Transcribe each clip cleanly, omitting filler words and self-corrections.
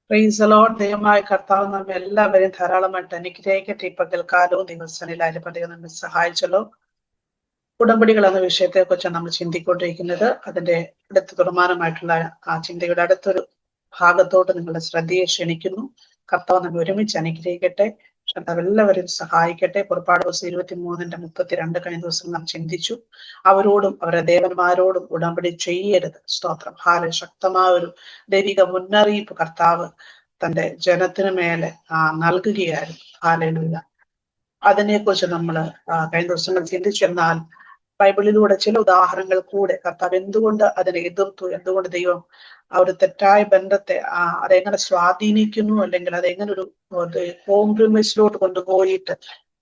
Praise the Lord. ദൈവമായ കർത്താവ് നമ്മെ എല്ലാവരെയും ധാരാളമായിട്ട് അനുഗ്രഹിക്കട്ടെ. ഈ പകൽക്കാലവും ദിവസങ്ങളിലായാലും പ്രത്യേകം നമ്മെ സഹായിച്ചല്ലോ. ഉടമ്പടികൾ എന്ന വിഷയത്തെ കുറിച്ചാണ് നമ്മൾ ചിന്തിക്കൊണ്ടിരിക്കുന്നത്. അതിന്റെ അടുത്ത തുടർമാനമായിട്ടുള്ള ആ ചിന്തയുടെ അടുത്തൊരു ഭാഗത്തോട്ട് നിങ്ങളുടെ ശ്രദ്ധയെ ക്ഷണിക്കുന്നു. കർത്താവ് നമ്മെ ഒരുമിച്ച് അനുഗ്രഹിക്കട്ടെ. കർത്താവ് എല്ലാവരെയും സഹായിക്കട്ടെ. പുറപ്പാട് ദിവസം 23:32 കഴിഞ്ഞ ദിവസം നാം ചിന്തിച്ചു. അവരോടും അവരുടെ ദേവന്മാരോടും ഉടമ്പടി ചെയ്യരുത്. സ്തോത്രം. ശക്തമായ ഒരു ദൈവിക മുന്നറിയിപ്പ് കർത്താവ് തന്റെ ജനത്തിന് മേലെ നൽകുകയായിരുന്നു. ഹാലേലൂയ. അതിനെക്കുറിച്ച് നമ്മൾ കഴിഞ്ഞ ദിവസങ്ങൾ ചിന്തിച്ചു. എന്നാൽ ബൈബിളിലൂടെ ചില ഉദാഹരണങ്ങൾ കൂടെ കർത്താവ് എന്തുകൊണ്ട് അതിനെ എതിർത്തു, എന്തുകൊണ്ട് ദൈവം ആ ഒരു തെറ്റായ ബന്ധത്തെ അതെങ്ങനെ സ്വാധീനിക്കുന്നു, അല്ലെങ്കിൽ അതെങ്ങനെ ഒരു കോംപ്രമൈസിലോട്ട് കൊണ്ടുപോയിട്ട്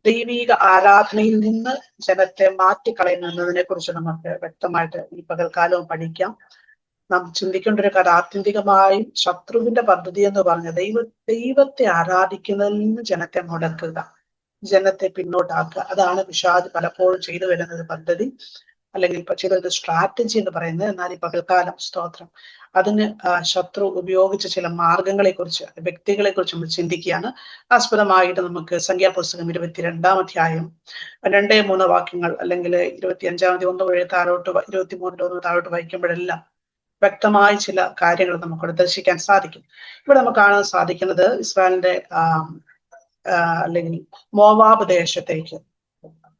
ദൈവിക ആരാധനയിൽ നിന്ന് ജനത്തെ മാറ്റിക്കളയുന്നു എന്നതിനെ കുറിച്ച് നമുക്ക് വ്യക്തമായിട്ട് ഈ പകൽക്കാലവും പഠിക്കാം. നാം ചിന്തിക്കേണ്ട ഒരു കാര്യം, ആത്യന്തികമായും ശത്രുവിന്റെ പദ്ധതി എന്ന് പറഞ്ഞ ദൈവത്തെ ആരാധിക്കുന്നതിൽ നിന്ന് ജനത്തെ മുടക്കുക, ജനത്തെ പിന്നോട്ടാക്കുക. അതാണ് പിശാച് പലപ്പോഴും ചെയ്തു വരുന്ന ഒരു പദ്ധതി, അല്ലെങ്കിൽ ചെയ്തൊരു സ്ട്രാറ്റജി എന്ന് പറയുന്നത്. എന്നാൽ ഈ പകൽക്കാലം സ്തോത്രം അതിന് ശത്രു ഉപയോഗിച്ച ചില മാർഗങ്ങളെ കുറിച്ച്, വ്യക്തികളെ കുറിച്ച് നമ്മൾ ചിന്തിക്കുകയാണ്. ആസ്പദമായിട്ട് നമുക്ക് സംഖ്യാപുസ്തകം 22-ാം അധ്യായം 2-3 വാക്യങ്ങൾ, അല്ലെങ്കിൽ 25-ാം അധ്യായം 1 വഴി താഴോട്ട് 23-1 താഴോട്ട് വായിക്കുമ്പോഴെല്ലാം വ്യക്തമായ ചില കാര്യങ്ങൾ നമുക്കവിടെ ദർശിക്കാൻ സാധിക്കും. ഇവിടെ നമുക്ക് കാണാൻ സാധിക്കുന്നത് ഇസ്രായേലിന്റെ അല്ലെങ്കിൽ മോവാബ് ദേശത്തേക്ക്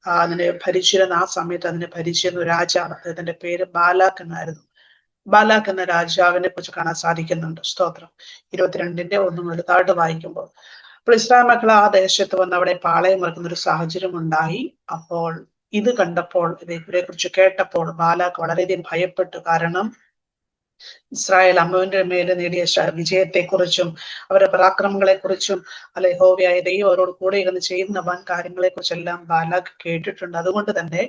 അതിനെ ഭരിച്ചിരുന്ന ആ സമയത്ത് അതിനെ ഭരിച്ചിരുന്ന രാജാവ്, അദ്ദേഹത്തിന്റെ പേര് ബാലാക്ക് എന്നായിരുന്നു. ബാലാക്ക് എന്ന രാജാവിനെ കുറിച്ച് കാണാൻ സാധിക്കുന്നുണ്ട്. സ്തോത്രം. 22-1 മുതൽ താഴോട്ട് വായിക്കുമ്പോൾ, അപ്പോൾ ഇസ്രായേൽ മക്കൾ ആ ദേശത്ത് വന്ന് അവിടെ പാളയം ഇറക്കുന്ന ഒരു സാഹചര്യം ഉണ്ടായി. അപ്പോൾ ഇത് കണ്ടപ്പോൾ, ഇവരെ കുറിച്ച് കേട്ടപ്പോൾ ബാലാക്ക് വളരെയധികം ഭയപ്പെട്ടു. കാരണം ഇസ്രായേൽ അമ്മുവിന്റെ മേലെ നേടിയ വിജയത്തെക്കുറിച്ചും അവരുടെ പരാക്രമങ്ങളെക്കുറിച്ചും അല്ലെ യഹോവയായ ദൈവം അവരോട് കൂടെ ഇരുന്ന് ചെയ്യുന്ന വൻ കാര്യങ്ങളെ കുറിച്ചെല്ലാം ബാലാക്ക് കേട്ടിട്ടുണ്ട്. അതുകൊണ്ട് തന്നെ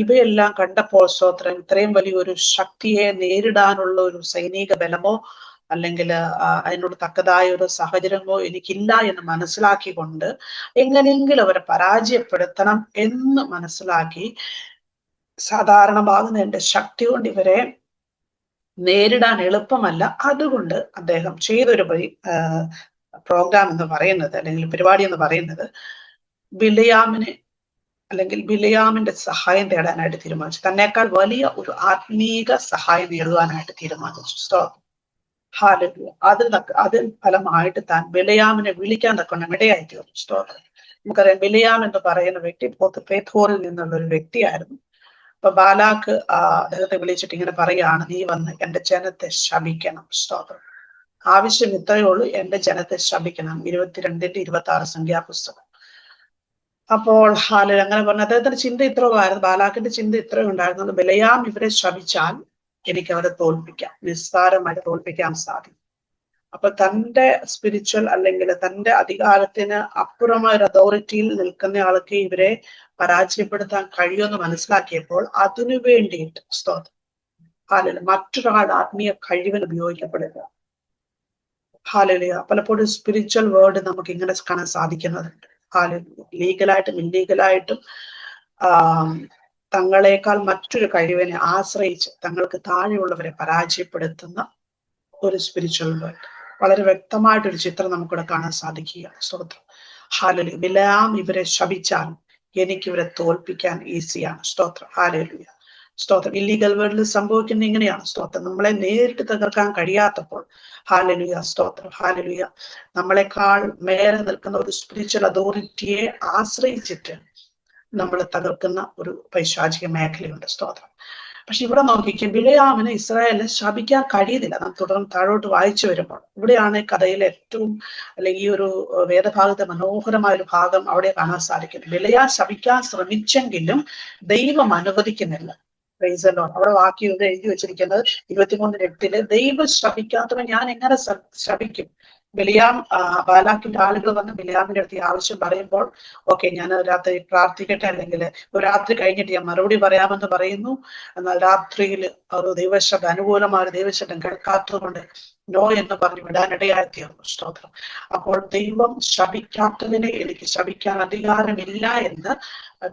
ഇവയെല്ലാം കണ്ടപ്പോൾ സ്തോത്രം ഇത്രയും വലിയൊരു ശക്തിയെ നേരിടാനുള്ള ഒരു സൈനിക ബലമോ അല്ലെങ്കിൽ അതിനോട് തക്കതായ ഒരു സാഹചര്യമോ എനിക്കില്ല എന്ന് മനസ്സിലാക്കിക്കൊണ്ട് എങ്ങനെയെങ്കിലും അവരെ പരാജയപ്പെടുത്തണം എന്ന് മനസ്സിലാക്കി, സാധാരണമാകുന്ന എന്റെ ശക്തി കൊണ്ട് ഇവരെ നേരിടാൻ എളുപ്പമല്ല, അതുകൊണ്ട് അദ്ദേഹം ചെയ്തൊരു പ്രോഗ്രാം എന്ന് പറയുന്നത്, അല്ലെങ്കിൽ പരിപാടി എന്ന് പറയുന്നത്, ബിലയാമിനെ അല്ലെങ്കിൽ ബിലയാമിന്റെ സഹായം തേടാനായിട്ട് തീരുമാനിച്ചു. തന്നെക്കാൾ വലിയ ഒരു ആത്മീക സഹായം നേടുവാനായിട്ട് തീരുമാനിച്ചു. ഹാലലൂയ. അതിൽ ഫലമായിട്ട് താൻ ബിലയാമിനെ വിളിക്കാൻ തക്കണം ഇടയായി തീർന്നു. സ്തോത്രം. നമുക്കറിയാം, ബിലയാം എന്ന് പറയുന്ന വ്യക്തി പേഥോറിൽ നിന്നുള്ള ഒരു വ്യക്തിയായിരുന്നു. അപ്പൊ ബാലാക്ക് അദ്ദേഹത്തെ വിളിച്ചിട്ട് ഇങ്ങനെ പറയുകയാണ്, നീ വന്ന് എന്റെ ജനത്തെ ശപിക്കണം. സ്തോത്രം. ആവശ്യം ഇത്രയേ ഉള്ളൂ, എന്റെ ജനത്തെ ശപിക്കണം. 22-26 സംഖ്യാപുസ്തകം. അപ്പോൾ അങ്ങനെ പറഞ്ഞു. അദ്ദേഹത്തിന്റെ ചിന്ത ഇത്രയുമായിരുന്നു, ബാലാക്കിന്റെ ചിന്ത ഇത്രയും ഉണ്ടായിരുന്നത്, ബിലയാം ഇവരെ ശപിച്ചാൽ എനിക്ക് അവരെ തോൽപ്പിക്കാം, നിസ്സാരമായിട്ട് തോൽപ്പിക്കാൻ സാധിക്കും. അപ്പൊ തന്റെ സ്പിരിച്വൽ അല്ലെങ്കിൽ തന്റെ അധികാരത്തിന് അപ്പുറമായ ഒരു അതോറിറ്റിയിൽ നിൽക്കുന്ന ആൾക്ക് ഇവരെ പരാജയപ്പെടുത്താൻ കഴിയുമെന്ന് മനസ്സിലാക്കിയപ്പോൾ അതിനു വേണ്ടിയിട്ട് സ്തോത്രം ഹാലലൂയ മറ്റൊരാളുടെ ആത്മീയ കഴിവിന് ഉപയോഗിക്കപ്പെടുക. ഹാലലൂയ. പലപ്പോഴും സ്പിരിച്വൽ വേർഡ് നമുക്ക് ഇങ്ങനെ കാണാൻ സാധിക്കുന്നതുണ്ട്. ഹാലലൂയ. ലീഗലായിട്ടും ഇല്ലീഗലായിട്ടും തങ്ങളെക്കാൾ മറ്റൊരു കഴിവിനെ ആശ്രയിച്ച് തങ്ങൾക്ക് താഴെയുള്ളവരെ പരാജയപ്പെടുത്തുന്ന ഒരു സ്പിരിച്വൽ വേർഡ്. വളരെ വ്യക്തമായിട്ടൊരു ചിത്രം നമുക്കിവിടെ കാണാൻ സാധിക്കുക. സ്തോത്രം. ഹാലലൂയ. ബിലയാം ഇവരെ ശപിച്ചാൽ എനിക്കിവരെ തോൽപ്പിക്കാൻ ഈസിയാണ്. സ്തോത്രം. ഹാലലൂയ. സ്തോത്രം. ഇല്ലീഗൽ വേൾഡിൽ സംഭവിക്കുന്ന ഇങ്ങനെയാണ്. സ്തോത്രം. നമ്മളെ നേരിട്ട് തകർക്കാൻ കഴിയാത്തപ്പോൾ ഹാലലൂയ. സ്തോത്രം. ഹാലലൂയ. നമ്മളെക്കാൾ മേലെ നിൽക്കുന്ന ഒരു സ്പിരിച്വൽ അതോറിറ്റിയെ ആശ്രയിച്ചിട്ട് നമ്മൾ തകർക്കുന്ന ഒരു പൈശാചിക മേഖലയുണ്ട്. സ്തോത്രം. പക്ഷെ ഇവിടെ നോക്കിക്കും, ബിലയാമിന് ഇസ്രായേലിനെ ശപിക്കാൻ കഴിയുന്നില്ല. നാം തുടർന്ന് താഴോട്ട് വായിച്ചു വരുമ്പോൾ ഇവിടെയാണ് കഥയിലെ ഏറ്റവും, അല്ലെങ്കിൽ ഈ ഒരു വേദഭാഗത്തെ മനോഹരമായ ഒരു ഭാഗം അവിടെ കാണാൻ സാധിക്കുന്നത്. ബിലയാം ശപിക്കാൻ ശ്രമിച്ചെങ്കിലും ദൈവം അനുവദിക്കുന്നില്ല. അവിടെ വാക്യം എഴുതി വെച്ചിരിക്കുന്നത് 23:8 ദൈവം ശപിക്കാത്തവൻ ഞാൻ എങ്ങനെ ശപിക്കും? ബാലാക്കിന്റെ ആളുകൾ വന്ന് ബിലയാമിന്റെ അടുത്ത് ആവശ്യം പറയുമ്പോൾ, ഓക്കെ ഞാൻ രാത്രി പ്രാർത്ഥിക്കട്ടെ, അല്ലെങ്കിൽ ഒരു രാത്രി കഴിഞ്ഞിട്ട് ഞാൻ മറുപടി പറയാമെന്ന് പറയുന്നു. എന്നാൽ രാത്രിയിൽ ഒരു ദൈവശബ്ദം, അനുകൂലമായ ഒരു ദൈവശബ്ദം കേൾക്കാത്തത് കൊണ്ട് നോ എന്ന് പറഞ്ഞ് വിടാനിടയായി തീർന്നു. സ്തോത്രം. അപ്പോൾ ദൈവം ശപിക്കാത്തതിനെ എനിക്ക് ശപിക്കാൻ അധികാരമില്ല എന്ന്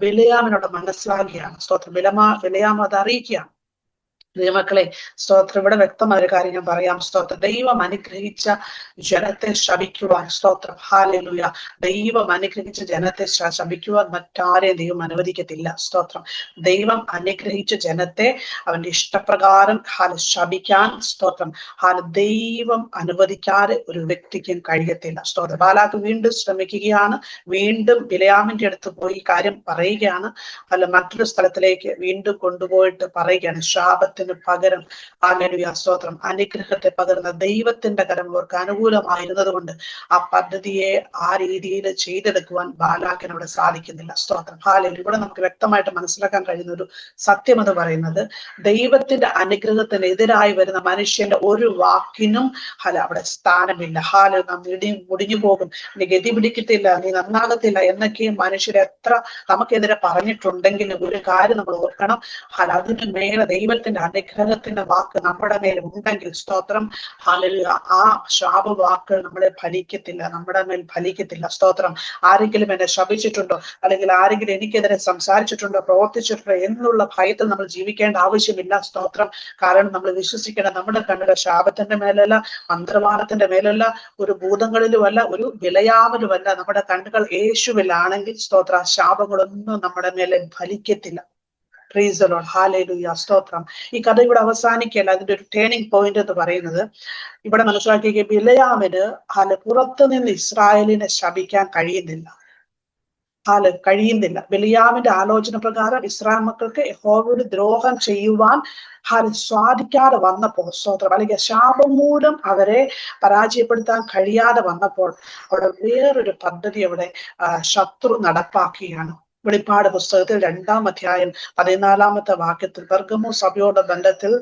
ബിലയാമിനോട് മനസ്സിലാക്കുകയാണ്. സ്തോത്രം. ബിലയാം അത് അറിയിക്കുകയാണ്. ദൈവമക്കളെ, സ്തോത്രം, ഇവിടെ വ്യക്തമായ ഒരു കാര്യം ഞാൻ പറയാം. സ്തോത്രം, ദൈവം അനുഗ്രഹിച്ച ജനത്തെ ശപിക്കുവാൻ, സ്തോത്രം, ഹല്ലേലൂയ, ദൈവം അനുഗ്രഹിച്ച ജനത്തെ ശപിക്കുവാൻ മറ്റാരെയും ദൈവം അനുവദിക്കത്തില്ല. സ്തോത്രം, ദൈവം അനുഗ്രഹിച്ച ജനത്തെ അവന്റെ ഇഷ്ടപ്രകാരം ശപിക്കാൻ, സ്തോത്രം, ദൈവം അനുവദിക്കാതെ ഒരു വ്യക്തിക്കും കഴിയത്തില്ല. സ്തോത്രം, ബാലാക്ക് വീണ്ടും ശ്രമിക്കുകയാണ്, വീണ്ടും ബിലെയാമിന്റെ അടുത്ത് പോയി കാര്യം പറയുകയാണ്. മറ്റൊരു സ്ഥലത്തിലേക്ക് വീണ്ടും കൊണ്ടുപോയിട്ട് പറയുകയാണ്, ശാപത്തിന് പകരം, ഹല്ലേലൂയ, സ്തോത്രം, അനുഗ്രഹത്തെ പകർന്ന ദൈവത്തിന്റെ കരം അവർക്ക് അനുകൂലമായിരുന്നത് കൊണ്ട് ആ പദ്ധതിയെ ആ രീതിയിൽ ചെയ്തെടുക്കുവാൻ ബാലാക്കിനോട് സാധിക്കുന്നില്ല. സ്തോത്രം, ഹല്ലേലൂയ. ഇവിടെ നമുക്ക് വ്യക്തമായിട്ട് മനസ്സിലാക്കാൻ കഴിയുന്ന ഒരു സത്യം എന്ന് പറയുന്നത്, ദൈവത്തിന്റെ അനുഗ്രഹത്തിന് എതിരായി വരുന്ന മനുഷ്യന്റെ ഒരു വാക്കിനും അവിടെ സ്ഥാനമില്ല. നീ മുടിഞ്ഞു പോകും, നീ ഗതി പിടിക്കത്തില്ല, നീ നന്നാകത്തില്ല എന്നൊക്കെയും മനുഷ്യരെ എത്ര നമുക്കെതിരെ പറഞ്ഞിട്ടുണ്ടെങ്കിലും ഒരു കാര്യം നമ്മൾ ഓർക്കണം, അതിന് മേലെ ദൈവത്തിന്റെ അനുഗ്രഹത്തിന്റെ വാക്ക് നമ്മുടെ മേൽ ഉണ്ടെങ്കിൽ, സ്തോത്രം, ഹല്ലേലൂയ, ആ ശാപവാക്കുകൾ നമ്മളെ ഫലിക്കത്തില്ല, നമ്മുടെ മേൽ ഫലിക്കത്തില്ല. സ്തോത്രം, ആരെങ്കിലും എന്നെ ശപിച്ചിട്ടുണ്ടോ, അല്ലെങ്കിൽ ആരെങ്കിലും എനിക്കെതിരെ സംസാരിച്ചിട്ടുണ്ടോ, പ്രവർത്തിച്ചിട്ടുണ്ടോ എന്നുള്ള ഭയത്തിൽ നമ്മൾ ജീവിക്കേണ്ട ആവശ്യമില്ല. സ്തോത്രം, കാരണം നമ്മൾ വിശ്വസിക്കണം, നമ്മുടെ കണ്ണുകൾ ശാപത്തിന്റെ മേലല്ല, മന്ത്രവാദത്തിന്റെ മേലല്ല, ഒരു ഭൂതങ്ങളിലുമല്ല, ഒരു വിലയാമലുമല്ല, നമ്മുടെ കണ്ണുകൾ യേശുവിലാണെങ്കിൽ, സ്തോത്ര, ശാപങ്ങളൊന്നും നമ്മുടെ മേലെ ഫലിക്കത്തില്ല. പ്രൈസ് ദി ലോർഡ്, ഹല്ലേലൂയ, സ്തോത്രം. ഈ കഥ ഇവിടെ അവസാനിക്കല്ല, അതിന്റെ ഒരു ടേണിംഗ് പോയിന്റ് എന്ന് പറയുന്നത്, ഇവിടെ മനസ്സിലാക്കിയ ബിലെയാമിന് പുറത്തു നിന്ന് ഇസ്രായേലിനെ ശപിക്കാൻ കഴിയുന്നില്ല. ബിലെയാമിന്റെ ആലോചന പ്രകാരം ഇസ്രായേൽ മക്കൾക്ക് യഹോവയോട് ദ്രോഹം ചെയ്യുവാൻ സാധിക്കാതെ വന്നപ്പോൾ, സ്തോത്രം, അല്ലെങ്കിൽ ശാപം മൂലം അവരെ പരാജയപ്പെടുത്താൻ കഴിയാതെ വന്നപ്പോൾ അവിടെ വേറൊരു പദ്ധതി അവിടെ ശത്രു നടപ്പാക്കുകയാണ്. വെളിപ്പാട് പുസ്തകത്തിൽ 2-ാം അധ്യായം 14-ാമത്തെ വാക്യത്തിൽ പെർഗമോ സഭയോടെ ബന്ധത്തിൽ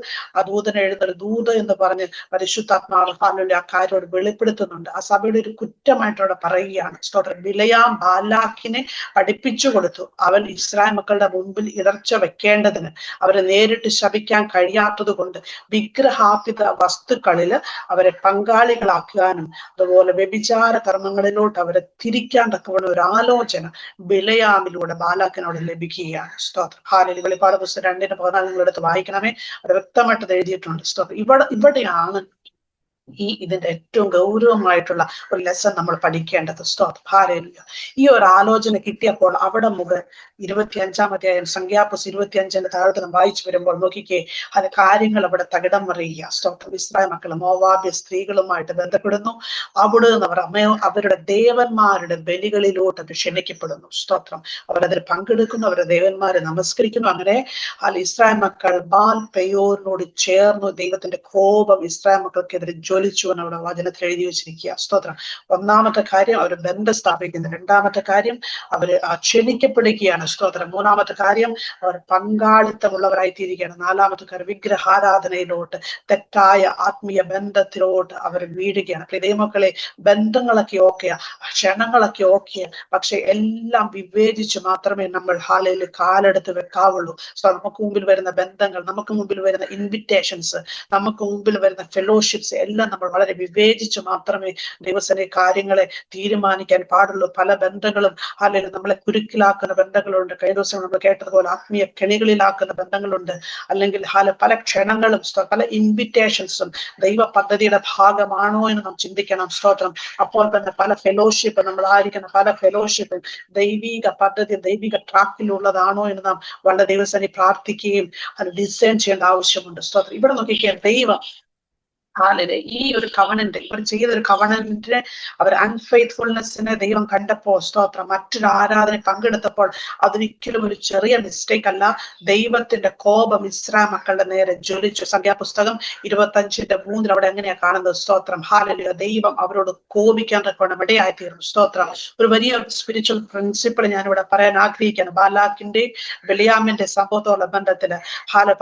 ദൂതൻ എഴുതുന്ന ദൂത എന്ന് പറഞ്ഞ് പരിശുദ്ധാത്മാവ് ആ കാര്യോട് വെളിപ്പെടുത്തുന്നുണ്ട്. ആ സഭയുടെ ഒരു കുറ്റമായിട്ട് അവിടെ പറയുകയാണ്. സ്തോത്രം, ബിലെയാം ബാലാക്കിനെ പഠിപ്പിച്ചു കൊടുത്തു. അവൻ ഇസ്രായേൽ മക്കളുടെ മുമ്പിൽ ഇടർച്ച വെക്കേണ്ടതിന്, അവരെ നേരിട്ട് ശപിക്കാൻ കഴിയാത്തത് കൊണ്ട് വിഗ്രഹാർപ്പിത വസ്തുക്കളിൽ അവരെ പങ്കാളികളാക്കാനും അതുപോലെ വ്യഭിചാര കർമ്മങ്ങളിലോട്ട് അവരെ തിരിക്കാൻ തക്കവണ്ണം ഒരു ആലോചന ബിലെയാമിലൂടെ ബാലാക്കിനോട് ലഭിക്കുകയാണ്. സ്തോത്രം, ഹല്ലേലൂയ. വെളിപ്പാട് പുസ്തകം 2:14 നിങ്ങളെടുത്ത് വായിക്കണമേ, അത് വ്യക്തമായിട്ട് എഴുതിയിട്ടുണ്ട്. സ്തോത്രം, ഇവിടെയാണ് ഇതിന്റെ ഏറ്റവും ഗൗരവമായിട്ടുള്ള ഒരു ലെസൺ നമ്മൾ പഠിക്കേണ്ടത്. സ്തോത്രം, ഹല്ലേലൂയ. ഈ ഒരു ആലോചന കിട്ടിയപ്പോൾ അവിടെ മുതൽ 25-ാം അധ്യായം സംഖ്യാപുസ്തകം 25-ന്റെ താഴത്ത് വായിച്ചു വരുമ്പോൾ നോക്കിക്കേ, അത് കാര്യങ്ങൾ അവിടെ തകിടം മറിയുക. സ്തോത്രം, ഇസ്രായേൽ മക്കൾ മോവാബ്യ സ്ത്രീകളുമായിട്ട് ബന്ധപ്പെടുന്നു. അവിടെ നിന്ന് അവർ അവരുടെ ദേവന്മാരുടെ ബലികളിലോട്ട് ക്ഷണിക്കപ്പെടുന്നു. സ്തോത്രം, അവരതിൽ പങ്കെടുക്കുന്നു, അവരുടെ ദേവന്മാരെ നമസ്കരിക്കുന്നു. അങ്ങനെ ഇസ്രായേൽ മക്കൾ ബാൽ പെയോറിനോട് ചേർന്നു. ദൈവത്തിന്റെ കോപം ഇസ്രായേൽ മക്കൾക്കെതിരെ ജ്വലിച്ചു എന്ന് അവിടെ വചനത്തിൽ എഴുതി വെച്ചിരിക്കുക. സ്തോത്രം, ഒന്നാമത്തെ കാര്യം അവർ ബന്ധം സ്ഥാപിക്കുന്നു. രണ്ടാമത്തെ കാര്യം അവര് ക്ഷണിക്കപ്പെടുകയാണ്. സ്തോത്രം, മൂന്നാമത്തെ കാര്യം അവർ പങ്കാളിത്തമുള്ളവരായി തീരുകയാണ്. നാലാമത്തെ കാര്യം വിഗ്രഹാരാധനയിലോട്ട്, തെറ്റായ ആത്മീയ ബന്ധത്തിലോട്ട് അവർ വീഴുകയാണ്. ദൈവമക്കളെ, ബന്ധങ്ങളൊക്കെ ഓക്കെയാ, ക്ഷണങ്ങളൊക്കെ ഓക്കെയാ, പക്ഷെ എല്ലാം വിവേചിച്ച് മാത്രമേ നമ്മൾ ഹാലയിൽ കാലെടുത്ത് വെക്കാവുള്ളൂ. നമുക്ക് മുമ്പിൽ വരുന്ന ബന്ധങ്ങൾ, നമുക്ക് മുമ്പിൽ വരുന്ന ഇൻവിറ്റേഷൻസ്, നമുക്ക് മുമ്പിൽ വരുന്ന ഫെലോഷിപ്സ് എല്ലാം നമ്മൾ വളരെ വിവേചിച്ച് മാത്രമേ ദൈവസേന കാര്യങ്ങളെ തീരുമാനിക്കാൻ പാടുള്ളൂ. പല ബന്ധങ്ങളും അല്ലെങ്കിൽ നമ്മളെ കുരുക്കിലാക്കുന്ന ബന്ധങ്ങളുണ്ട്. കഴിഞ്ഞ ദിവസം നമ്മൾ കേട്ടതുപോലെ ആത്മീയ കെണികളിലാക്കുന്ന ബന്ധങ്ങളുണ്ട്. അല്ലെങ്കിൽ പല ക്ഷണങ്ങളും പല ഇൻവിറ്റേഷൻസും ദൈവ പദ്ധതിയുടെ ഭാഗമാണോ എന്ന് നാം ചിന്തിക്കണം. സ്തോത്രം, അപ്പോൾ തന്നെ പല ഫെലോഷിപ്പ് നമ്മളായിരിക്കുന്ന പല ഫെലോഷിപ്പും ദൈവിക പദ്ധതി, ദൈവിക ട്രാക്കിലുള്ളതാണോ എന്ന് നാം വളരെ ദൈവസേന പ്രാർത്ഥിക്കുകയും അത് ഡിസൈൻ ചെയ്യേണ്ട ആവശ്യമുണ്ട്. സ്തോത്രം, ഇവിടെ നോക്കിക്കാൻ ദൈവം ഈ ഒരു കവണന്റ്, ഇവർ ചെയ്തൊരു കവണന്റിനെ, അവർ അൺഫെയ്ത്ത്ഫുൾനെസ്സിനെ ദൈവം കണ്ടപ്പോൾ, സ്തോത്രം, മറ്റൊരു ആരാധന പങ്കെടുത്തപ്പോൾ അതൊരിക്കലും ഒരു ചെറിയ മിസ്റ്റേക്ക് അല്ല. ദൈവത്തിന്റെ കോപം ഇസ്രായേൽ മക്കളുടെ നേരെ ജ്വലിച്ചു. സംഖ്യാപുസ്തകം 25:3 അവിടെ എങ്ങനെയാ കാണുന്നത്? സ്തോത്രം, ഹല്ലേലൂയ. ദൈവം അവരോട് കോപിക്കാൻ തക്കവണ്ണം ഇടയായിത്തീർന്നു. സ്തോത്രം, ഒരു വലിയ സ്പിരിച്വൽ പ്രിൻസിപ്പിൾ ഞാനിവിടെ പറയാൻ ആഗ്രഹിക്കുകയാണ്. ബാലാക്കിന്റെ ബിലെയാമിന്റെ സംഭവത്തോടുള്ള ബന്ധത്തില്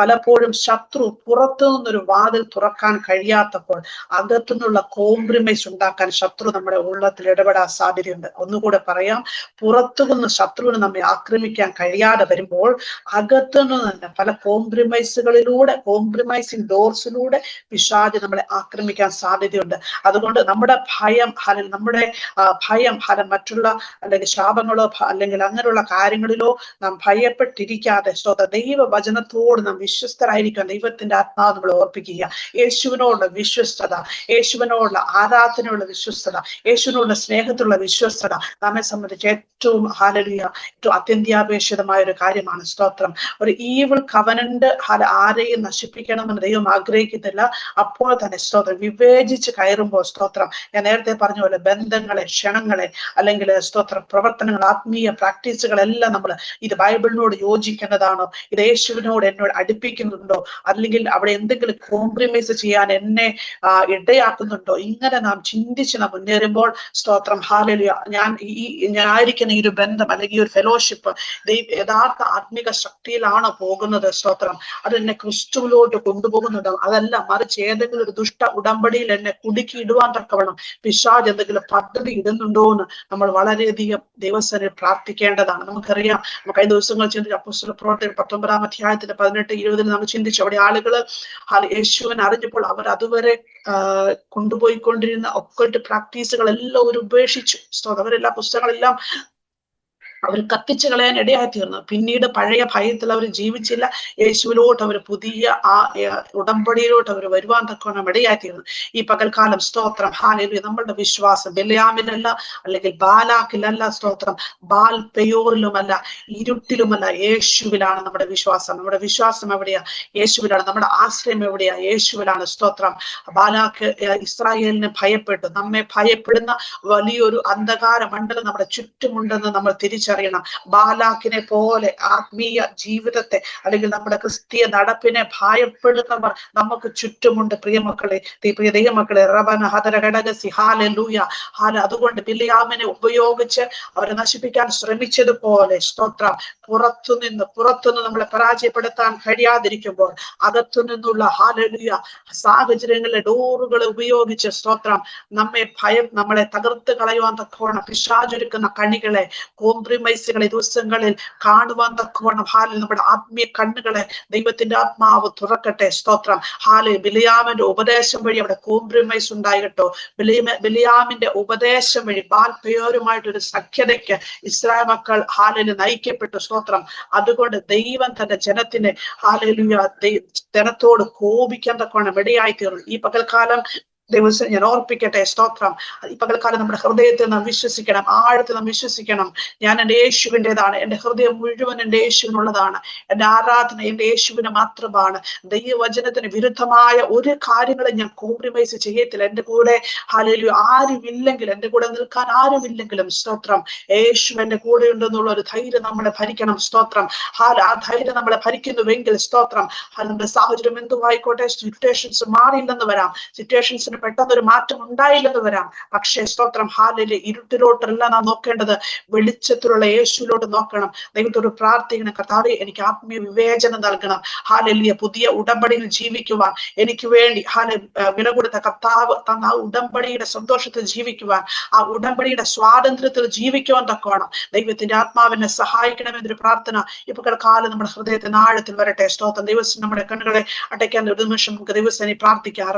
പലപ്പോഴും ശത്രു പുറത്തു നിന്നൊരു വാതിൽ തുറക്കാൻ കഴിയാതെ കഴിയാത്തപ്പോൾ അകത്തുനിന്നുള്ള കോംപ്രമൈസ് ഉണ്ടാക്കാൻ ശത്രു നമ്മുടെ ഉള്ളത്തിൽ ഇടപെടാൻ സാധ്യതയുണ്ട്. ഒന്നുകൂടെ പറയാം, പുറത്തുനിന്ന് ശത്രുവിന് നമ്മെ ആക്രമിക്കാൻ കഴിയാതെ വരുമ്പോൾ അകത്തുനിന്ന് തന്നെ പല കോംപ്രമൈസുകളിലൂടെ, കോംപ്രമൈസിങ് ഡോർസിലൂടെ പിശാച് നമ്മളെ ആക്രമിക്കാൻ സാധ്യതയുണ്ട്. അതുകൊണ്ട് നമ്മുടെ ഭയം നമ്മുടെ ഭയം മറ്റുള്ള അല്ലെങ്കിൽ ശാപങ്ങളോ അല്ലെങ്കിൽ അങ്ങനെയുള്ള കാര്യങ്ങളിലോ നാം ഭയപ്പെട്ടിരിക്കാതെ ദൈവവചനത്തോട് നാം വിശ്വസ്തരായിരിക്കാൻ ദൈവത്തിന്റെ ആത്മാവ് നമ്മൾ ഓർപ്പിക്കുക. യേശുവിനോടുള്ള വിശ്വസ്തത, യേശുവിനോടുള്ള ആരാധനയുള്ള വിശ്വസ്തത, യേശുവിനോടുള്ള സ്നേഹത്തിലുള്ള വിശ്വസ്തത നമ്മെ സംബന്ധിച്ച് ഏറ്റവും ഏറ്റവും അത്യന്താപേക്ഷിതമായ ഒരു കാര്യമാണ്. സ്തോത്രം. ഒരു ഈവിൾ കവനന്റ് ആരെയും നശിപ്പിക്കണമെന്ന് ദൈവം ആഗ്രഹിക്കുന്നില്ല. അപ്പോൾ തന്നെ സ്തോത്രം വിവേചിച്ച് കയറുമ്പോൾ സ്തോത്രം, ഞാൻ നേരത്തെ പറഞ്ഞ പോലെ ബന്ധങ്ങളെ, ക്ഷണങ്ങളെ, അല്ലെങ്കിൽ സ്തോത്രം പ്രവർത്തനങ്ങൾ, ആത്മീയ പ്രാക്ടീസുകളെല്ലാം നമ്മൾ ഇത് ബൈബിളിനോട് യോജിക്കുന്നതാണോ, ഇത് യേശുവിനോട് എന്നോട് അടുപ്പിക്കുന്നുണ്ടോ, അല്ലെങ്കിൽ അവിടെ എന്തെങ്കിലും കോംപ്രമൈസ് ചെയ്യാൻ എന്നെ ഇടയാക്കുന്നുണ്ടോ, ഇങ്ങനെ നാം ചിന്തിച്ച് നാം മുന്നേറുമ്പോൾ സ്തോത്രം ഹല്ലേലൂയ, ഞാനായിരിക്കുന്ന ഈ ഒരു ബന്ധം അല്ലെങ്കിൽ ഈ ഒരു ഫെലോഷിപ്പ് യഥാർത്ഥ ആത്മീക ശക്തിയിലാണോ പോകുന്നത്? സ്തോത്രം. അത് എന്നെ ക്രിസ്തുവിലോട്ട് കൊണ്ടുപോകുന്നുണ്ടോ? അതല്ല, മറിച്ച് ഏതെങ്കിലും ഒരു ദുഷ്ട ഉടമ്പടിയിൽ എന്നെ കുടുക്കി ഇടുവാൻ തക്കവണ്ണം പിശാച് എന്തെങ്കിലും പദ്ധതി ഇടുന്നുണ്ടോ എന്ന് നമ്മൾ വളരെയധികം ദൈവസന്നിധിയിൽ പ്രാർത്ഥിക്കേണ്ടതാണ്. നമുക്കറിയാം, നമുക്ക് 5 ദിവസങ്ങൾ ചിന്തിച്ചു അപ്പോസ്തല പ്രവർത്തനം 19-ാം അധ്യായത്തിന്റെ 18-20 നമ്മൾ ചിന്തിച്ചു. അവിടെ ആളുകള് യേശുവിനെ അറിഞ്ഞപ്പോൾ അവർ അതുവരെ കൊണ്ടുപോയിക്കൊണ്ടിരുന്ന ഒക്കൾട്ട് പ്രാക്ടീസുകളെല്ലാം അവർ ഉപേക്ഷിച്ചു. അവരെല്ലാ പുസ്തകങ്ങളെല്ലാം അവർ കത്തിച്ചു കളയാൻ ഇടയായി തീർന്നു. പിന്നീട് പഴയ ഭയത്തിൽ അവർ ജീവിച്ചില്ല. യേശുവിലോട്ട് അവർ പുതിയ ആ ഉടമ്പടിയിലോട്ട് അവർ വരുവാൻ തക്കവണ്ണം ഇടയായി തീർന്നു. ഈ പകൽക്കാലം സ്തോത്രം ഹല്ലേലൂയ, നമ്മളുടെ വിശ്വാസം ബെല്യാമിലല്ല, അല്ലെങ്കിൽ ബാലാക്കിലല്ല, സ്തോത്രം ബാൽ പെയോറിലുമല്ല, ഇരുട്ടിലുമല്ല, യേശുവിലാണ് നമ്മുടെ വിശ്വാസം. നമ്മുടെ വിശ്വാസം എവിടെയാ? യേശുവിലാണ്. നമ്മുടെ ആശ്രയം എവിടെയാ? യേശുവിലാണ്. സ്തോത്രം. ബാലാക്ക് ഇസ്രായേലിനെ ഭയപ്പെട്ടു. നമ്മെ ഭയപ്പെടുന്ന വലിയൊരു അന്ധകാര മണ്ഡലം നമ്മുടെ ചുറ്റുമുണ്ടെന്ന് നമ്മൾ തിരിച്ചറിയണം. ബാലാക്കിനെ പോലെ ആത്മീയ ജീവിതത്തെ അല്ലെങ്കിൽ നമ്മുടെ ക്രിസ്തീയ നടപ്പിനെ ഭയപ്പെടുന്നവർ നമുക്ക് ചുറ്റുമുണ്ട്. പ്രിയമക്കളെ, പ്രിയ ദൈവമക്കളെ, റബന ഹദര ഘടകസി ഹല്ലേലൂയ. അതുകൊണ്ട് ബില്യാമിനെ ഉപയോഗിച്ച് അവരെ നശിപ്പിക്കാൻ ശ്രമിച്ചതുപോലെ സ്തോത്രം പുറത്തുനിന്ന് നമ്മളെ പരാജയപ്പെടുത്താൻ കഴിയാതിരിക്കുമ്പോൾ അകത്തുനിന്നുള്ള ഹല്ലേലൂയ സാഹചര്യങ്ങളിലെ ഡോറുകൾ ഉപയോഗിച്ച് സ്തോത്രം നമ്മളെ തകർത്ത് കളയുവാൻ തക്കവണ്ണം പിശാചൊരുക്കുന്ന കണികളെ, കോംപ്രമൈസുകളെ ദിവസങ്ങളിൽ കാണുവാൻ തക്കവണ്ണം നമ്മുടെ ആത്മീയ കണ്ണുകളെ ദൈവത്തിന്റെ ആത്മാവ് തുറക്കട്ടെ. സ്തോത്രം. ബിലിയാമിന്റെ ഉപദേശം വഴി അവിടെ കോംപ്രമൈസ് ഉണ്ടായിട്ടോ. ബിലിയാമിന്റെ ഉപദേശം വഴി ബാൽ പെയോരുമായിട്ടൊരു സഖ്യതയ്ക്ക് ഇസ്രായേൽ മക്കൾ നയിക്കപ്പെട്ടു. സ്തോത്രം. അതുകൊണ്ട് ദൈവം തന്റെ ജനത്തിന് ജനത്തോട് കോപിക്കാൻ തക്കവണ്ണം ഇടയായി തീർന്നു. ഈ പകൽക്കാലം ദിവസം ഞാൻ ഓർപ്പിക്കട്ടെ. സ്തോത്രം. ഈ പകൽക്കാലം നമ്മുടെ ഹൃദയത്തിൽ നാം വിശ്വസിക്കണം, ആഴത്തിൽ നാം വിശ്വസിക്കണം. ഞാൻ എൻ്റെ യേശുവിൻ്റെതാണ്, എൻ്റെ ഹൃദയം മുഴുവൻ എൻ്റെ യേശുവിനുള്ളതാണ്, എൻ്റെ ആരാധന എൻ്റെ യേശുവിന് മാത്രമാണ്. ദൈവവചനത്തിന് വിരുദ്ധമായ ഒരു കാര്യങ്ങളും ഞാൻ കോംപ്രമൈസ് ചെയ്യത്തില്ല. എൻ്റെ കൂടെ ഹല്ലേലൂയ ആരുമില്ലെങ്കിൽ, എൻ്റെ കൂടെ നിൽക്കാൻ ആരുമില്ലെങ്കിലും സ്തോത്രം യേശു എൻ്റെ കൂടെ ഉണ്ടെന്നുള്ള ഒരു ധൈര്യം നമ്മളെ ഭരിക്കണം. സ്തോത്രം. ആ ധൈര്യം നമ്മളെ ഭരിക്കുന്നുവെങ്കിൽ സ്തോത്രം നമ്മുടെ സാഹചര്യം എന്തുമായിക്കോട്ടെ, സിറ്റുവേഷൻസ് മാറിയില്ലെന്ന് വരാം, സിറ്റുവേഷൻസിന് പെട്ടെന്നൊരു മാറ്റം ഉണ്ടായില്ലെന്ന് വരാം. പക്ഷേ സ്തോത്രം ഹല്ലേലൂയ ഇരുട്ടിലോട്ടല്ല നാം നോക്കേണ്ടത്, വെളിച്ചത്തിലുള്ള യേശുവിലോട്ട് നോക്കണം. ദൈവത്തോട് പ്രാർത്ഥിക്കണം, കർത്താവേ എനിക്ക് ആത്മീയ വിവേചനം നൽകണം. ഹല്ലേലൂയ പുതിയ ഉടമ്പടിയിൽ ജീവിക്കുവാൻ എനിക്ക് വേണ്ടി വില കൊടുത്ത കർത്താവ് തന്ന ആ ഉടമ്പടിയുടെ സന്തോഷത്തിൽ ജീവിക്കുവാൻ, ആ ഉടമ്പടിയുടെ സ്വാതന്ത്ര്യത്തിൽ ജീവിക്കുവാൻ തക്കോണം ദൈവത്തിന്റെ ആത്മാവിനെ സഹായിക്കണമെന്നൊരു പ്രാർത്ഥന ഇപ്പൊ കാലം നമ്മുടെ ഹൃദയത്തിന് ആഴത്തിൽ വരട്ടെ. സ്തോത്രം. ദിവസം നമ്മുടെ കണ്ണുകളെ അടയ്ക്കാൻ ഒരു നിമിഷം നമുക്ക് ദിവസം പ്രാർത്ഥിക്കാം.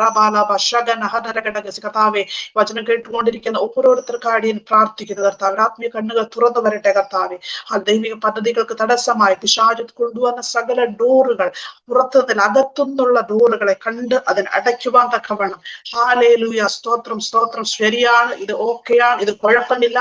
കർത്താവെ, വചനം കേട്ടുകൊണ്ടിരിക്കുന്ന ഓരോരുത്തർക്കാടിയും പ്രാർത്ഥിക്കുന്നത് കർത്താവ് ആത്മീയ കണ്ണുകൾ തുറന്നു വരട്ടെ. കർത്താവെ, ആ ദൈവിക പദ്ധതികൾക്ക് തടസ്സമായി പിശാച് കൊണ്ടുവന്ന സകല ഡോറുകൾ, പുറത്തുനിന്ന് അകത്തുനിന്നുള്ള ഡോറുകളെ കണ്ട് അതിന് അടയ്ക്കുവാൻ തക്കവണ്ണം ഹല്ലേലൂയ. സ്തോത്രം, സ്തോത്രം. ശരിയാണ്, ഇത് ഓക്കെയാണ്, ഇത് കുഴപ്പമില്ല,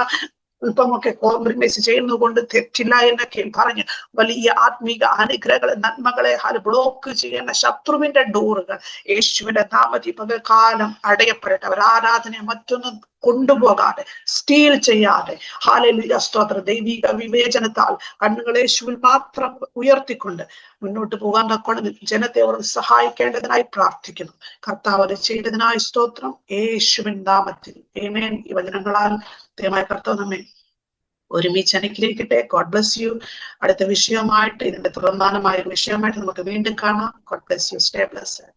അല്പമൊക്കെ കോംപ്രമൈസ് ചെയ്യുന്നതുകൊണ്ട് തെറ്റില്ല എന്നൊക്കെ പറഞ്ഞ് വലിയ ആത്മീക അനുഗ്രഹങ്ങളെ, നന്മകളെ ബ്ലോക്ക് ചെയ്യുന്ന ശത്രുവിന്റെ ഡോറുകൾ യേശുവിന്റെ നാമത്തിൽ പകൽക്കാലം അടയപ്പെടട്ടെ. അവർ ആരാധനയെ മറ്റൊന്നും കൊണ്ടുപോകാതെ, സ്റ്റീൽ ചെയ്യാതെ ഹല്ലേലൂയ. സ്തോത്രം. ദൈവിക വിവേചനത്താൽ കണ്ണുകൾ യേശുവിൽ മാത്രം ഉയർത്തിക്കൊണ്ട് മുന്നോട്ട് പോകാൻ തക്കോണം ജനത്തെ അവർ സഹായിക്കേണ്ടതിനായി പ്രാർത്ഥിക്കുന്നു. കർത്താവ് അത് ചെയ്തതിനായി സ്തോത്രം, യേശുവിൻ നാമത്തിൽ ആമേൻ. ഈ വചനങ്ങളാൽ ദൈവമായ കർത്താവ് നമ്മെ ഒരുമിച്ച് അനുഗ്രഹിക്കട്ടെ. God bless you. അടുത്ത വിഷയമായിട്ട്, ഇതിന്റെ പ്രധാനമായ വിഷയമായിട്ട് നമുക്ക് വീണ്ടും കാണാം. God bless you. Stay blessed.